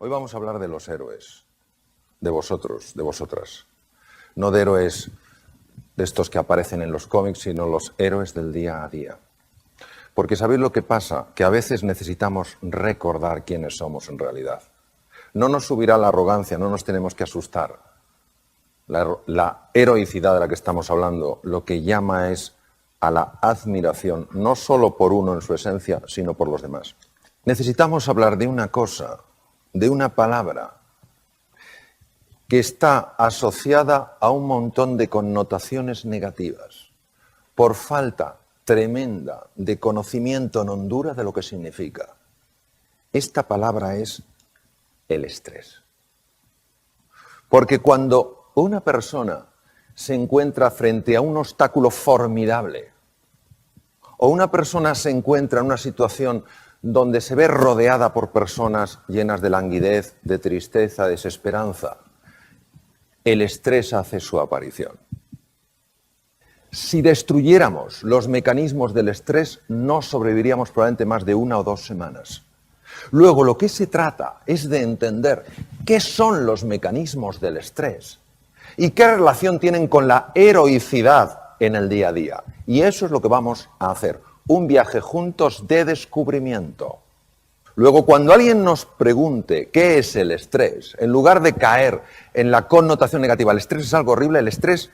Hoy vamos a hablar de los héroes, de vosotros, de vosotras. No de héroes de estos que aparecen en los cómics, sino los héroes del día a día. Porque ¿sabéis lo que pasa? Que a veces necesitamos recordar quiénes somos en realidad. No nos subirá la arrogancia, no nos tenemos que asustar. La heroicidad de la que estamos hablando lo que llama es a la admiración, no solo por uno en su esencia, sino por los demás. Necesitamos hablar de una cosa, de una palabra, que está asociada a un montón de connotaciones negativas, por falta tremenda de conocimiento en Honduras de lo que significa. Esta palabra es el estrés. Porque cuando una persona se encuentra frente a un obstáculo formidable, o una persona se encuentra en una situación donde se ve rodeada por personas llenas de languidez, de tristeza, de desesperanza, el estrés hace su aparición. Si destruyéramos los mecanismos del estrés, no sobreviviríamos probablemente más de 1 o 2 semanas. Luego, lo que se trata es de entender qué son los mecanismos del estrés y qué relación tienen con la heroicidad en el día a día. Y eso es lo que vamos a hacer, un viaje juntos de descubrimiento. Luego, cuando alguien nos pregunte qué es el estrés, en lugar de caer en la connotación negativa, el estrés es algo horrible, el estrés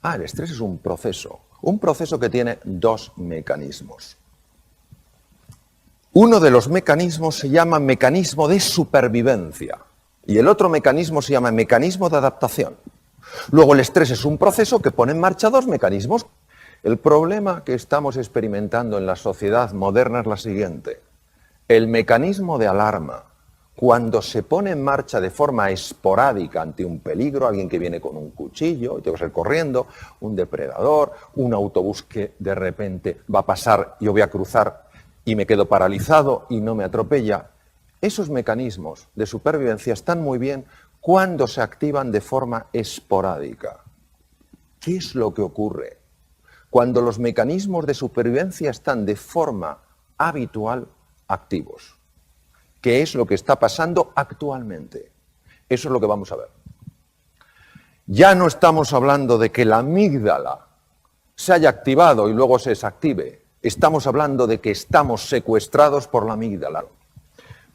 es un proceso que tiene 2 mecanismos. Uno de los mecanismos se llama mecanismo de supervivencia y el otro mecanismo se llama mecanismo de adaptación. Luego, el estrés es un proceso que pone en marcha 2 mecanismos. El problema que estamos experimentando en la sociedad moderna es la siguiente. El mecanismo de alarma, cuando se pone en marcha de forma esporádica ante un peligro, alguien que viene con un cuchillo y tengo que salir corriendo, un depredador, un autobús que de repente va a pasar, yo voy a cruzar y me quedo paralizado y no me atropella, esos mecanismos de supervivencia están muy bien cuando se activan de forma esporádica. ¿Qué es lo que ocurre? Cuando los mecanismos de supervivencia están de forma habitual activos. ¿Qué es lo que está pasando actualmente? Eso es lo que vamos a ver. Ya no estamos hablando de que la amígdala se haya activado y luego se desactive. Estamos hablando de que estamos secuestrados por la amígdala.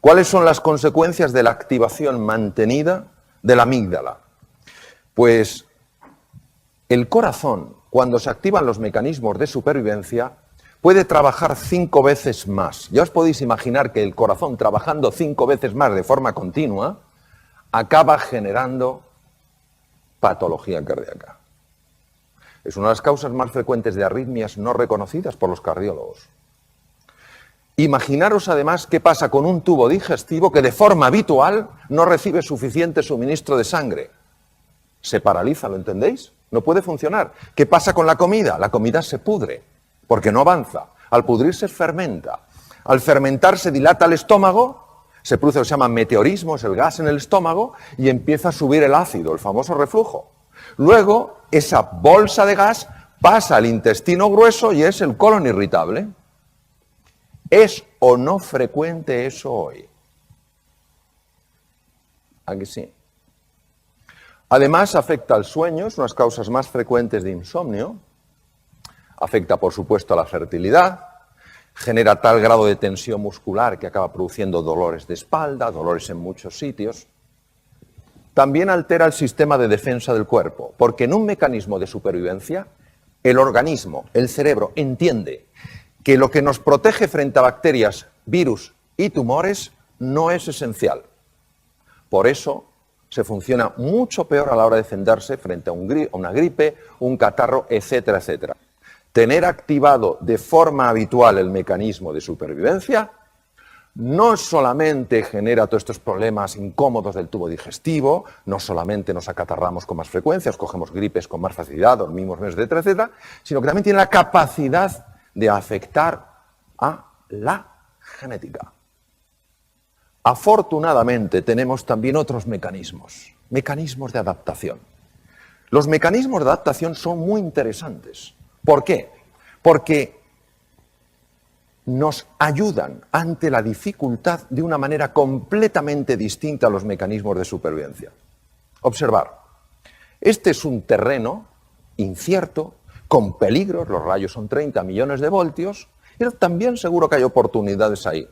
¿Cuáles son las consecuencias de la activación mantenida de la amígdala? Pues el corazón, cuando se activan los mecanismos de supervivencia, puede trabajar 5 veces más. Ya os podéis imaginar que el corazón trabajando 5 veces más de forma continua acaba generando patología cardíaca. Es una de las causas más frecuentes de arritmias no reconocidas por los cardiólogos. Imaginaros además qué pasa con un tubo digestivo que de forma habitual no recibe suficiente suministro de sangre. Se paraliza, ¿lo entendéis? No puede funcionar. ¿Qué pasa con la comida? La comida se pudre, porque no avanza. Al pudrirse fermenta. Al fermentar se dilata el estómago, se produce lo que se llama meteorismo, es el gas en el estómago, y empieza a subir el ácido, el famoso reflujo. Luego, esa bolsa de gas pasa al intestino grueso y es el colon irritable. ¿Es o no frecuente eso hoy? ¿A que sí? Además, afecta al sueño, es una de las causas más frecuentes de insomnio. Afecta, por supuesto, a la fertilidad. Genera tal grado de tensión muscular que acaba produciendo dolores de espalda, dolores en muchos sitios. También altera el sistema de defensa del cuerpo, porque en un mecanismo de supervivencia, el organismo, el cerebro, entiende que lo que nos protege frente a bacterias, virus y tumores no es esencial. Por eso se funciona mucho peor a la hora de defenderse frente a una gripe, un catarro, etcétera, etcétera. Tener activado de forma habitual el mecanismo de supervivencia no solamente genera todos estos problemas incómodos del tubo digestivo, no solamente nos acatarramos con más frecuencia, cogemos gripes con más facilidad, dormimos menos, etcétera, etcétera, sino que también tiene la capacidad de afectar a la genética. Afortunadamente tenemos también otros mecanismos de adaptación. Los mecanismos de adaptación son muy interesantes. ¿Por qué? Porque nos ayudan ante la dificultad de una manera completamente distinta a los mecanismos de supervivencia. Observar, este es un terreno incierto, con peligros, los rayos son 30 millones de voltios, pero también seguro que hay oportunidades ahí.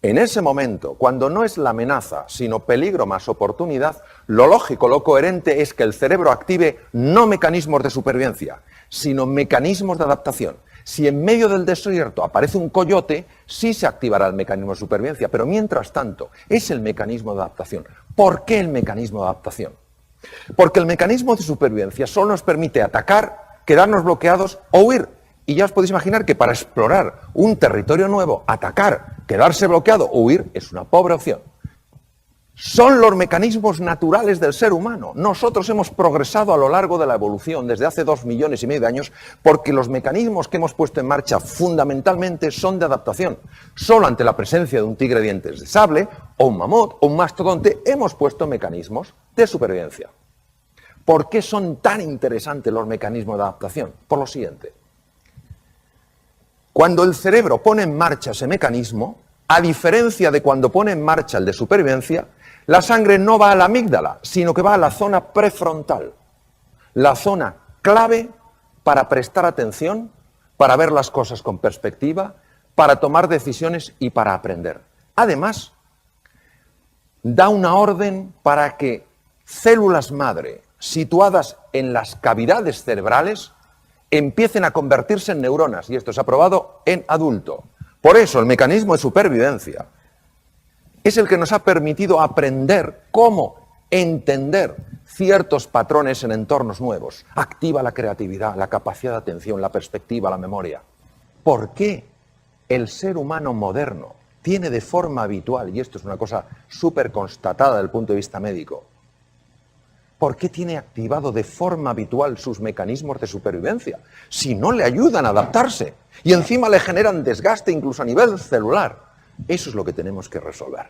En ese momento, cuando no es la amenaza, sino peligro más oportunidad, lo lógico, lo coherente es que el cerebro active no mecanismos de supervivencia, sino mecanismos de adaptación. Si en medio del desierto aparece un coyote, sí se activará el mecanismo de supervivencia, pero mientras tanto es el mecanismo de adaptación. ¿Por qué el mecanismo de adaptación? Porque el mecanismo de supervivencia solo nos permite atacar, quedarnos bloqueados o huir. Y ya os podéis imaginar que para explorar un territorio nuevo, atacar, quedarse bloqueado o huir es una pobre opción. Son los mecanismos naturales del ser humano. Nosotros hemos progresado a lo largo de la evolución desde hace 2,5 millones de años porque los mecanismos que hemos puesto en marcha fundamentalmente son de adaptación. Solo ante la presencia de un tigre de dientes de sable o un mamut o un mastodonte hemos puesto mecanismos de supervivencia. ¿Por qué son tan interesantes los mecanismos de adaptación? Por lo siguiente. Cuando el cerebro pone en marcha ese mecanismo, a diferencia de cuando pone en marcha el de supervivencia, la sangre no va a la amígdala, sino que va a la zona prefrontal, la zona clave para prestar atención, para ver las cosas con perspectiva, para tomar decisiones y para aprender. Además, da una orden para que células madre situadas en las cavidades cerebrales empiecen a convertirse en neuronas, y esto se ha probado en adulto. Por eso el mecanismo de supervivencia es el que nos ha permitido aprender cómo entender ciertos patrones en entornos nuevos. Activa la creatividad, la capacidad de atención, la perspectiva, la memoria. ¿Por qué el ser humano moderno tiene de forma habitual, y esto es una cosa súper constatada desde el punto de vista médico, ¿por qué tiene activado de forma habitual sus mecanismos de supervivencia? Si no le ayudan a adaptarse y encima le generan desgaste incluso a nivel celular. Eso es lo que tenemos que resolver.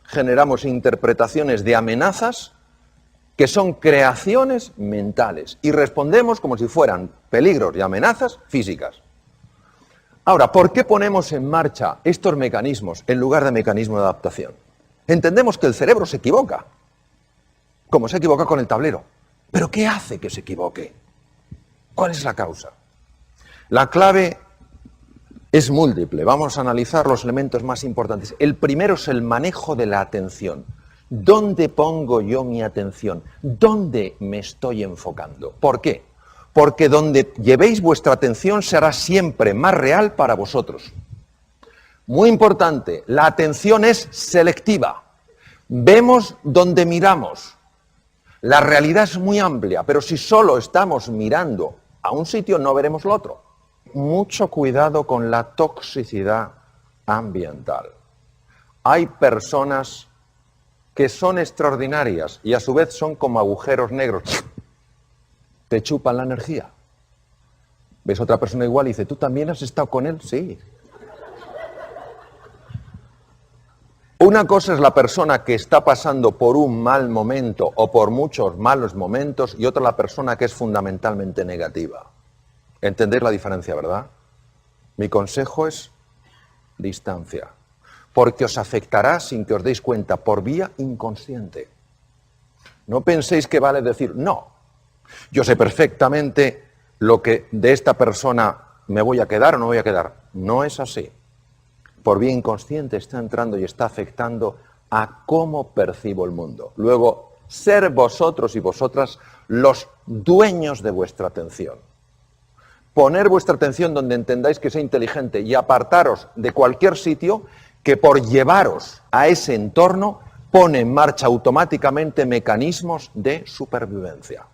Generamos interpretaciones de amenazas que son creaciones mentales y respondemos como si fueran peligros y amenazas físicas. Ahora, ¿por qué ponemos en marcha estos mecanismos en lugar de mecanismos de adaptación? Entendemos que el cerebro se equivoca, como se equivoca con el tablero. ¿Pero qué hace que se equivoque? ¿Cuál es la causa? La clave es múltiple. Vamos a analizar los elementos más importantes. El primero es el manejo de la atención. ¿Dónde pongo yo mi atención? ¿Dónde me estoy enfocando? ¿Por qué? Porque donde llevéis vuestra atención será siempre más real para vosotros. Muy importante, la atención es selectiva. Vemos donde miramos. La realidad es muy amplia, pero si solo estamos mirando a un sitio, no veremos lo otro. Mucho cuidado con la toxicidad ambiental. Hay personas que son extraordinarias y a su vez son como agujeros negros. Te chupan la energía. Ves a otra persona igual y dice, ¿tú también has estado con él? Sí. Una cosa es la persona que está pasando por un mal momento o por muchos malos momentos y otra la persona que es fundamentalmente negativa. ¿Entendéis la diferencia, verdad? Mi consejo es distancia, porque os afectará sin que os deis cuenta por vía inconsciente. No penséis que vale decir, no, yo sé perfectamente lo que de esta persona me voy a quedar o no voy a quedar. No es así. Por vía inconsciente está entrando y está afectando a cómo percibo el mundo. Luego, ser vosotros y vosotras los dueños de vuestra atención. Poner vuestra atención donde entendáis que sea inteligente y apartaros de cualquier sitio que por llevaros a ese entorno pone en marcha automáticamente mecanismos de supervivencia.